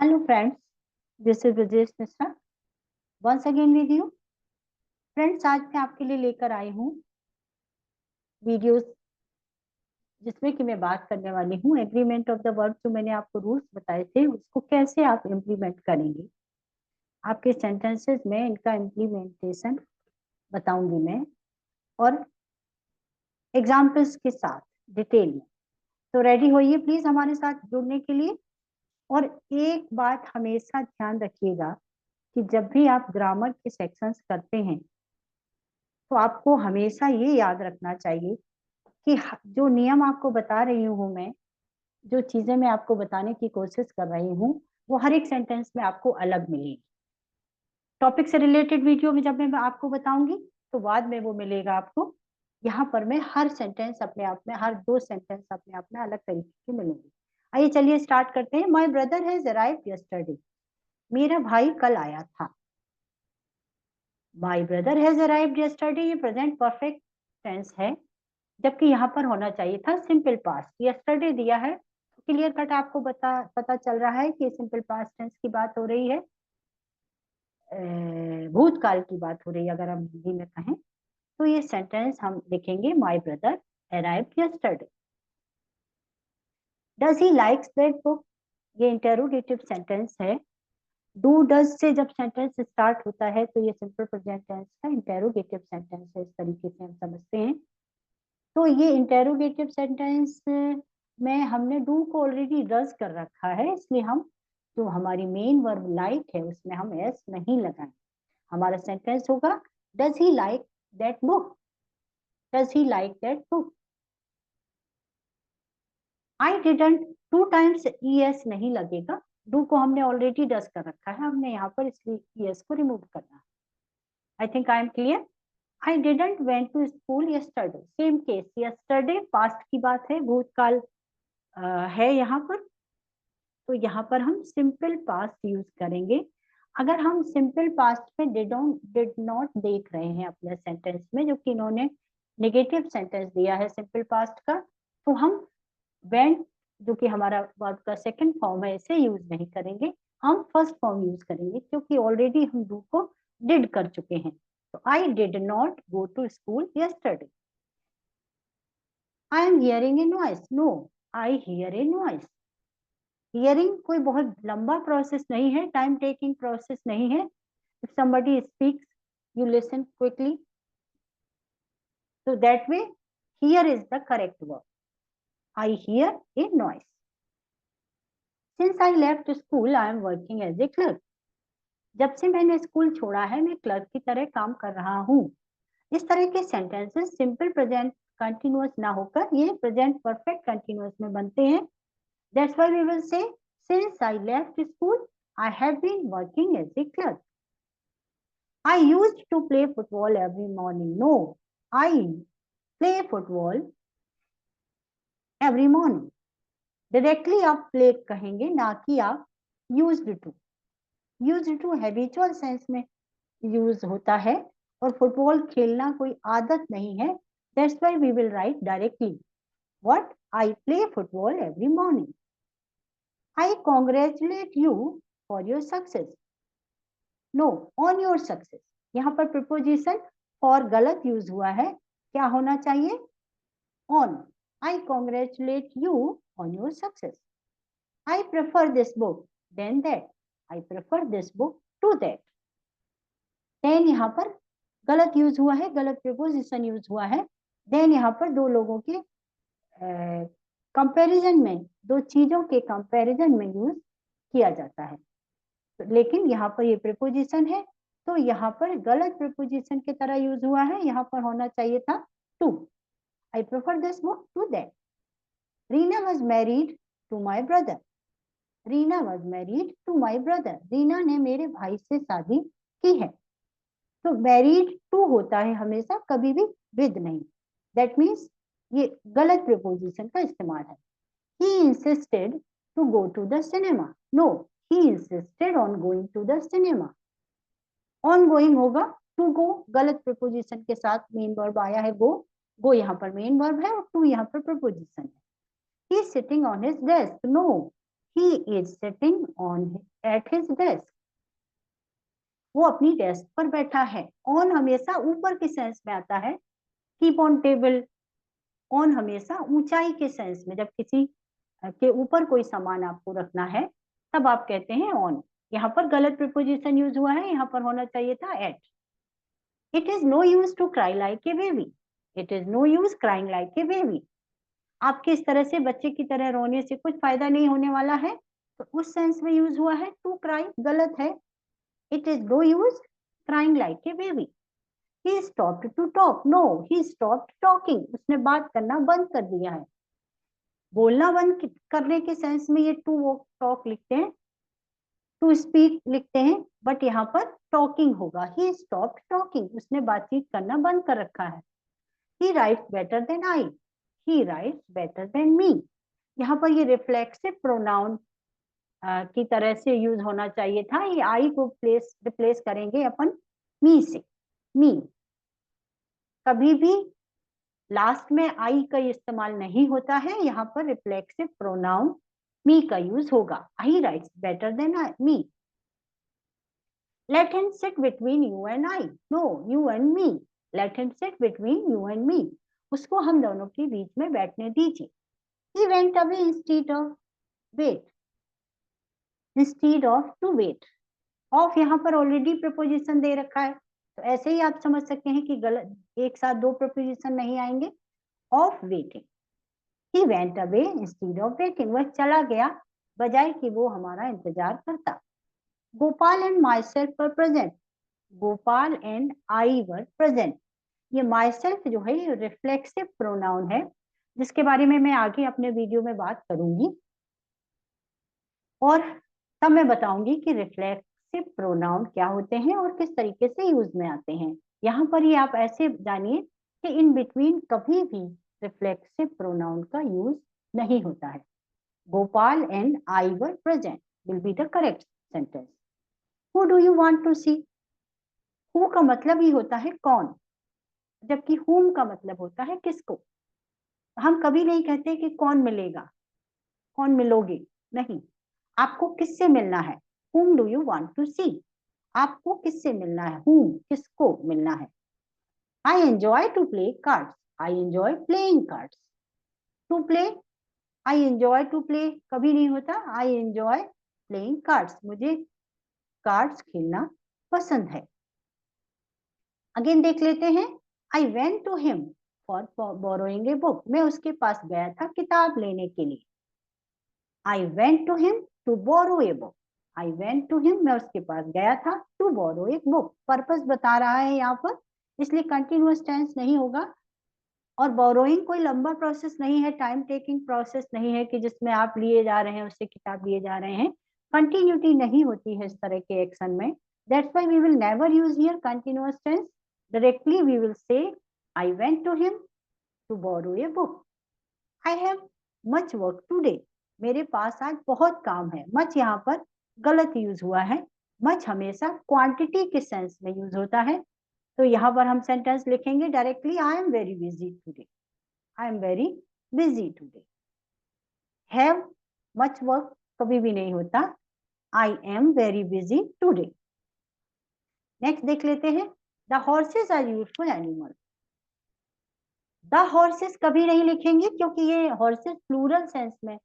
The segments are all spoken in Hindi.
Hello friends, this is Rajesh Mishra once again with you. Friends, आज मैं आपके लिए लेकर आई हूँ वीडियोस जिसमें कि मैं बात करने वाली हूँ एग्रीमेंट ऑफ द वर्ब। जो मैंने आपको रूल्स बताए थे उसको कैसे आप इम्प्लीमेंट करेंगे आपके सेंटेंसेस में, इनका इम्प्लीमेंटेशन बताऊंगी मैं, और एग्जाम्पल्स के साथ डिटेल में। तो रेडी होइए प्लीज हमारे साथ जुड़ने के लिए। और एक बात हमेशा ध्यान रखिएगा कि जब भी आप ग्रामर के सेक्शंस करते हैं तो आपको हमेशा ये याद रखना चाहिए कि जो नियम आपको बता रही हूँ मैं, जो चीजें मैं आपको बताने की कोशिश कर रही हूँ, वो हर एक सेंटेंस में आपको अलग मिलेगी। टॉपिक से रिलेटेड वीडियो में जब मैं आपको बताऊंगी तो बाद में वो मिलेगा आपको। यहाँ पर मैं हर सेंटेंस अपने आप में, हर दो सेंटेंस अपने आप में अलग तरीके के मिलेंगे। आइए चलिए स्टार्ट करते हैं। My brother has arrived yesterday. मेरा भाई कल आया था। My brother has arrived yesterday, ये प्रेजेंट परफेक्ट टेंस है, जबकि यहाँ पर होना चाहिए था सिंपल पास्ट। यस्टरडे दिया है तो क्लियर कट आपको पता चल रहा है कि सिंपल पास्ट टेंस की बात हो रही है, भूतकाल की बात हो रही है अगर हम हिंदी में कहें तो। ये सेंटेंस हम लिखेंगे my brother arrived yesterday. Does he likes that book, ये इंटेरोगेटिव सेंटेंस है। डू डज से जब सेंटेंस स्टार्ट होता है तो ये सिंपल प्रेजेंट टेंस का इंटेरोगेटिव सेंटेंस है, इस तरीके से हम समझते हैं। तो ये इंटेरोगेटिव सेंटेंस में हमने डू को ऑलरेडी डज कर रखा है, इसलिए हम जो हमारी मेन वर्ब लाइक है उसमें हम एस नहीं लगाएं। हमारा सेंटेंस होगा does he like that book, does he like that book. I didn't, two times E S नहीं लगेगा, डू को हमने ऑलरेडी डज कर रखा है हमने यहाँ पर, इसलिए ईएस को रिमूव करना है। I think I am clear. I didn't went to school yesterday, same case, yesterday past की बात है, भूतकाल है यहाँ पर, तो यहाँ पर हम सिंपल पास्ट यूज करेंगे। अगर हम सिंपल पास्ट में डिड नॉट देख रहे हैं अपने सेंटेंस में, जो कि इन्होंने नेगेटिव सेंटेंस दिया है सिंपल पास्ट का, तो हम वेंट, जो कि हमारा वर्ब का सेकंड फॉर्म है, इसे यूज नहीं करेंगे, हम फर्स्ट फॉर्म यूज करेंगे, क्योंकि ऑलरेडी हम डू को डिड कर चुके हैं। तो I did not go to school yesterday. I am hearing a noise, no I hear a noise. Hearing कोई बहुत लंबा प्रोसेस नहीं है, टाइम टेकिंग प्रोसेस नहीं है। If somebody speaks you listen quickly, so that way hear is the correct verb. I hear a noise. Since I left school I am working as a clerk. जब से मैंने स्कूल छोड़ा है मैं क्लर्क की तरह काम कर रहा हूँ। इस तरह के सेंटेंसेस सिंपल प्रेजेंट कंटिन्यूअस ना होकर ये प्रेजेंट परफेक्ट कंटिन्यूअस में बनते हैं। That's why we will say since I left school I have been working as a clerk. I used to play football every morning. No, I play football every morning. Directly आप प्ले कहेंगे, ना कि आप used to. Used to habitual sense में यूज होता है, और फुटबॉल खेलना कोई आदत नहीं है। That's why we will write directly what, I play football every morning. I congratulate you for your success, no on your success. यहाँ पर प्रिपोजिशन फॉर गलत यूज हुआ है, क्या होना चाहिए, on. I congratulate you on your success. I prefer this book than that, I prefer this book to that. Then यहाँ पर गलत यूज हुआ है, गलत प्रिपोजिशन यूज हुआ है। देन यहाँ पर दो लोगों के कंपैरिजन में, दो चीजों के कंपैरिजन में यूज किया जाता है, लेकिन यहाँ पर ये प्रिपोजिशन है तो यहाँ पर गलत प्रिपोजिशन की तरह यूज हुआ है। यहाँ पर होना चाहिए था to, I prefer this book to that. Reena was married to my brother, Reena was married to my brother, Reena ने मेरे भाई से शादी की है। तो मैरिड टू होता है हमेशा, कभी भी विद नहीं। दैट मीन्स ये गलत प्रिपोजिशन का इस्तेमाल है। He insisted to go to the cinema, no he insisted on going to the cinema. On going होगा, टू गो गलत प्रिपोजिशन के साथ मेन वर्ब आया है गो, गो यहाँ पर मेन वर्ब है और टू यहाँ पर प्रिपोजिशन है। He is sitting on his desk, no he is sitting on at his desk, वो अपनी डेस्क पर बैठा है। ऑन हमेशा ऊपर के सेंस में आता है, कीप ऑन टेबल। ऑन हमेशा ऊंचाई के सेंस में, जब किसी के ऊपर कोई सामान आपको रखना है तब आप कहते हैं ऑन। यहाँ पर गलत प्रीपोजिशन यूज हुआ है, यहाँ पर होना चाहिए था at. It is no use to cry like a baby, it is no use crying like a baby. आपके इस तरह से बच्चे की तरह रोने से कुछ फायदा नहीं होने वाला है, तो उस सेंस में यूज हुआ है। टू क्राई गलत है, it is no use crying like a baby. He stopped to talk. No, he stopped talking. उसने बात करना बंद कर दिया है। बोलना बंद करने के सेंस में ये टू टॉक लिखते हैं, टू स्पीक लिखते हैं, बट यहाँ पर टॉकिंग होगा। He stopped talking. उसने बातचीत करना बंद कर रखा है। He writes better than I. He writes better than me. यहाँ पर ये रिफ्लेक्सिव प्रोनाउन की तरह से यूज होना चाहिए था। ये आई को रिप्लेस करेंगे अपन मी से। मी कभी भी लास्ट में आई का इस्तेमाल नहीं होता है, यहाँ पर रिफ्लेक्सिव प्रोनाउन मी का यूज होगा। I writes better than me. Let him sit between you and I. No, you and me. Let him sit between you and me. उसको हम दोनों के बीच में बैठने दीजिए। He went away instead of wait, instead of to wait. Of यहाँ पर ऑलरेडी प्रपोजिशन दे रखा है, तो ऐसे ही आप समझ सकते हैं कि गलत एक साथ दो प्रपोजिशन नहीं आएंगे। Of waiting, he went away instead of waiting. वह चला गया बजाय कि वो हमारा इंतजार करता। Gopal and my self were present. Gopal and I were present. ये माई सेल्फ जो है ये रिफ्लेक्सिव प्रोनाउन है, जिसके बारे में मैं आगे अपने वीडियो में बात करूंगी, और तब मैं बताऊंगी कि रिफ्लेक्सिव प्रोनाउन क्या होते हैं और किस तरीके से यूज में आते हैं। यहाँ पर ही आप ऐसे जानिए कि इन बिटवीन कभी भी रिफ्लेक्सिव प्रोनाउन का यूज नहीं होता है। Gopal and I were present will be the correct sentence. Who do you want to see. Who का मतलब ही होता है कौन, जबकि हुम का मतलब होता है किसको। हम कभी नहीं कहते कि कौन मिलेगा, कौन मिलोगे, नहीं। आपको किससे मिलना है, whom do you want to see। आपको किससे मिलना है, whom किसको मिलना है। I enjoy to play cards, I enjoy playing cards। to play, I enjoy to play कभी नहीं होता, I enjoy playing cards, मुझे कार्ड्स खेलना पसंद है। अगेन देख लेते हैं। I went to him for borrowing a book, मैं उसके पास गया था किताब लेने के लिए। I went to him to borrow a book, I went to him, मैं उसके पास गया था, to borrow a book, purpose बता रहा है यहाँ पर, इसलिए कंटिन्यूअस टेंस नहीं होगा। और बोरोइंग कोई लंबा प्रोसेस नहीं है, टाइम टेकिंग प्रोसेस नहीं है कि जिसमें आप लिए जा रहे हैं उससे किताब लिए जा रहे हैं। कंटिन्यूटी नहीं होती है इस तरह के एक्शन में। That's why we will never use here continuous tense. Directly we will say I went to him to borrow a book. I have much work today, मेरे पास आज बहुत काम है। मच यहाँ पर गलत यूज हुआ है। मच हमेशा क्वांटिटी के सेंस में यूज होता है, तो यहाँ पर हम सेंटेंस लिखेंगे directly, I am very busy today, I am very busy today. Have much work कभी भी नहीं होता, I am very busy today. Next देख लेते हैं। The horses are useful animal. The horses कभी नहीं लिखेंगे क्योंकि ये हॉर्सेस प्लूरल सेंस में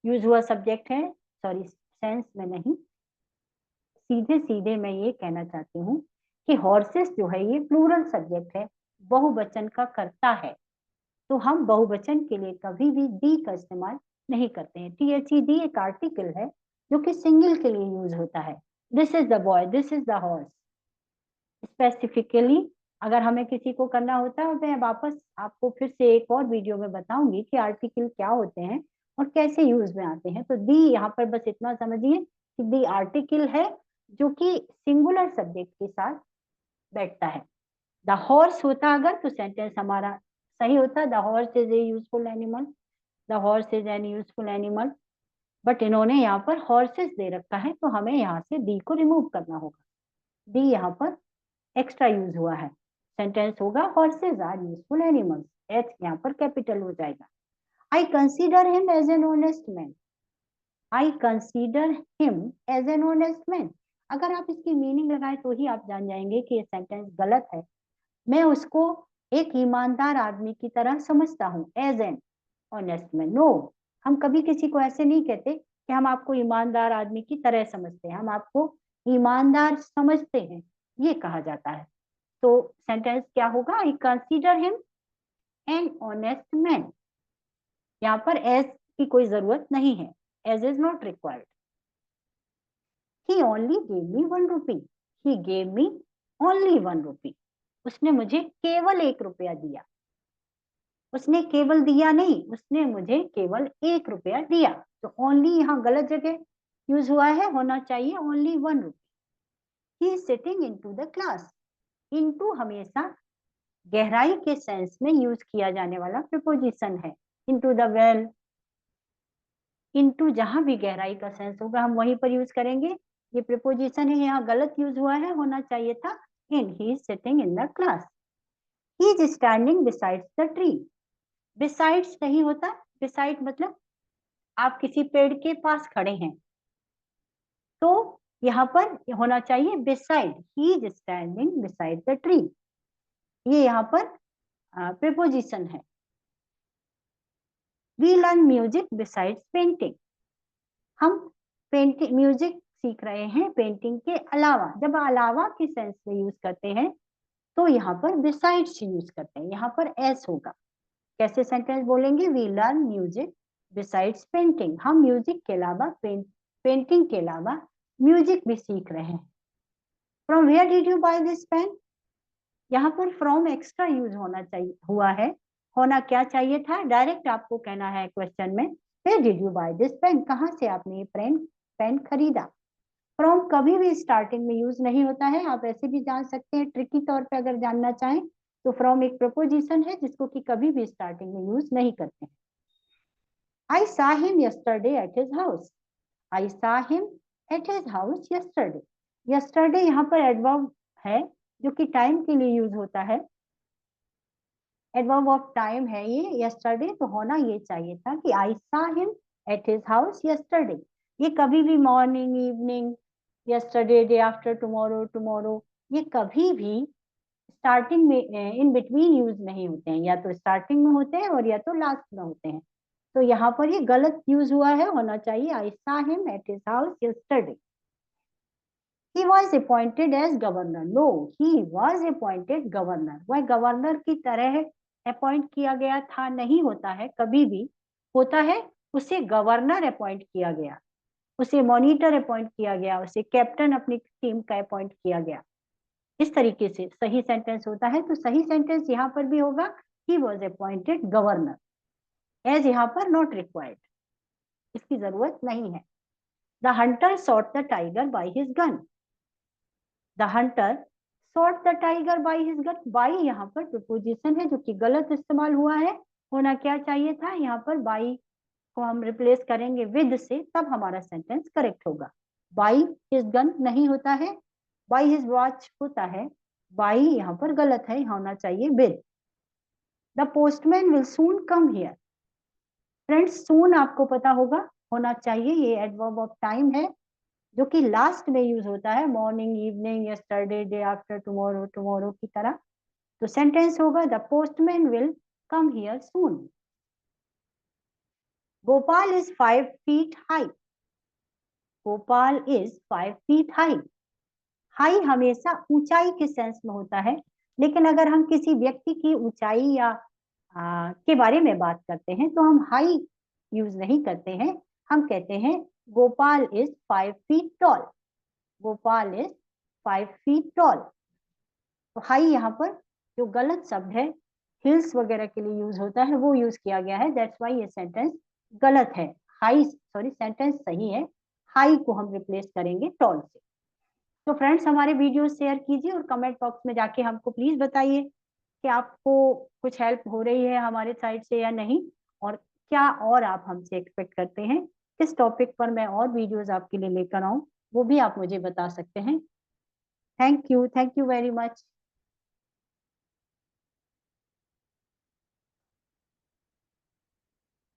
यूज हुआ सब्जेक्ट है, सॉरी सेंस में नहीं। सीधे सीधे मैं ये कहना चाहती हूँ कि हॉर्सेस जो है ये प्लूरल सब्जेक्ट है, बहुवचन का करता है, तो हम बहुवचन के लिए कभी भी दी का इस्तेमाल नहीं करते हैं। THED एक आर्टिकल है जो कि सिंगल के लिए यूज होता है। This is the boy, this is the horse. Specifically अगर हमें किसी को करना होता है, मैं वापस आपको फिर से एक और वीडियो में बताऊंगी कि आर्टिकल क्या होते हैं और कैसे यूज में आते हैं। तो दी यहाँ पर बस इतना समझिए कि दी आर्टिकल है जो कि सिंगुलर सब्जेक्ट के साथ बैठता है। द हॉर्स होता अगर तो सेंटेंस हमारा सही होता, the horse is a useful animal, the horse is an useful animal. But इन्होंने यहाँ पर हॉर्सेस दे रखा है, तो हमें यहाँ से दी को रिमूव करना होगा। दी यहाँ पर एक्स्ट्रा यूज हुआ है, सेंटेंस होगा horses are useful animals, H यहाँ पर कैपिटल हो जाएगा। I consider him as an honest man. I consider him as an honest man. अगर आप इसकी मीनिंग लगाए तो ही आप जान जाएंगे कि ये सेंटेंस गलत है। मैं उसको एक ईमानदार आदमी की तरह समझता हूँ, as an honest man. No, हम कभी किसी को ऐसे नहीं कहते कि हम आपको ईमानदार आदमी की तरह समझते हैं, हम आपको ईमानदार समझते हैं, ये कहा जाता है। तो सेंटेंस क्या होगा? I consider him an honest man. यहाँ पर एज की कोई जरूरत नहीं है, as is not required. He only gave me 1 rupee. He gave me only 1 rupee. उसने मुझे केवल 1 रुपया दिया। उसने केवल दिया नहीं, उसने मुझे केवल 1 रुपया दिया। तो ओनली यहाँ गलत जगह यूज हुआ है, होना चाहिए only 1 rupee। He is sitting into the class. into हमेशा गहराई के सेंस में यूज किया जाने वाला प्रीपोजिशन है। into the well, into जहां भी गहराई का सेंस होगा हम वहीं पर यूज करेंगे। ये प्रीपोजिशन है, यहाँ गलत यूज हुआ है, होना चाहिए था in. He is sitting in the class. He is standing besides the tree. Besides नहीं होता, बिसाइड मतलब आप किसी पेड़ के पास खड़े हैं, तो यहाँ पर होना चाहिए beside. He is standing beside the tree, ये यहाँ पर प्रीपोजिशन है। We learn music besides painting. हम पेंटिंग म्यूजिक सीख रहे हैं पेंटिंग के अलावा। जब अलावा के सेंस में यूज करते हैं तो यहाँ पर बिसाइड्स यूज करते हैं, यहाँ पर एस होगा। कैसे सेंटेंस बोलेंगे? We learn music besides painting. हम म्यूजिक के अलावा पेंटिंग के अलावा म्यूजिक भी सीख रहे हैं। From where did you buy this pen? यहाँ पर फ्रॉम एक्स्ट्रा यूज होना चाहिए, हुआ है। होना क्या चाहिए था? डायरेक्ट आपको कहना है क्वेश्चन में, where did you buy this pen? कहाँ से आपने ये पेन खरीदा? फ्रॉम कभी भी स्टार्टिंग में यूज नहीं होता है, आप ऐसे भी जान सकते हैं ट्रिकी तौर पे अगर जानना चाहें तो। फ्रॉम एक प्रपोजिशन है जिसको कि कभी भी स्टार्टिंग में यूज नहीं करते हैं। I saw him yesterday at his house. I saw him at his house yesterday. Yesterday यहाँ पर एडवर्ब है जो कि टाइम के लिए यूज होता है, एडवर्ब ऑफ टाइम है ये यस्टरडे। तो होना ये चाहिए था कि I saw him at his house yesterday. ये कभी भी morning, evening, yesterday, day after tomorrow, tomorrow, ये कभी भी स्टार्टिंग में इन बिटवीन यूज नहीं होते हैं, या तो स्टार्टिंग में होते हैं और या तो लास्ट में होते हैं। तो यहाँ पर ये गलत यूज हुआ है, होना चाहिए I saw him at his house yesterday. He was appointed as governor. No, he was appointed governor. वह गवर्नर की तरह अपॉइंट किया गया था, नहीं होता है कभी भी। होता है उसे गवर्नर अपॉइंट किया गया, उसे मॉनिटर अपॉइंट किया गया, उसे कैप्टन अपनी टीम का अपॉइंट किया गया। इस तरीके से सही सेंटेंस होता है। तो सही सेंटेंस यहाँ पर भी होगा he was appointed governor. As यहाँ पर नॉट रिक्वायर्ड, इसकी जरूरत नहीं है। The hunter shot the tiger by his gun. The hunter shot the tiger by his gun. By यहाँ पर प्रीपोजिशन है जो कि गलत इस्तेमाल हुआ है। होना क्या चाहिए था? यहाँ पर बाय को हम रिप्लेस करेंगे विद से, तब हमारा सेंटेंस करेक्ट होगा। बाय हिज गन नहीं होता है, बाय हिज वॉच होता है। बाय यहाँ पर गलत है, होना चाहिए with. The postman will soon come here. Friends, soon आपको पता होगा, होना चाहिए ये एडवर्ब ऑफ टाइम है जो कि लास्ट में यूज होता है, morning, evening, yesterday, day after tomorrow, tomorrow की तरह। तो सेंटेंस होगा the postman will come here soon. Gopal is 5 feet high. Gopal is 5 feet high. High हमेशा ऊंचाई के सेंस में होता है, लेकिन अगर हम किसी व्यक्ति की ऊंचाई या के बारे में बात करते हैं तो हम हाई यूज नहीं करते हैं, हम कहते हैं Gopal is 5 feet tall. Gopal is 5 feet tall. तो हाई यहाँ पर जो गलत शब्द है, हिल्स वगैरह के लिए यूज होता है, वो यूज किया गया है। दैट्स वाई ये सेंटेंस गलत है। हाई, सॉरी, सेंटेंस सही है, हाई को हम रिप्लेस करेंगे टॉल से। तो फ्रेंड्स, हमारे वीडियो शेयर कीजिए और कमेंट बॉक्स में जाके हमको प्लीज बताइए कि आपको कुछ हेल्प हो रही है हमारे साइड से या नहीं, और क्या और आप हमसे एक्सपेक्ट करते हैं, किस टॉपिक पर मैं और वीडियोस आपके लिए लेकर आऊं, वो भी आप मुझे बता सकते हैं। Thank you very much.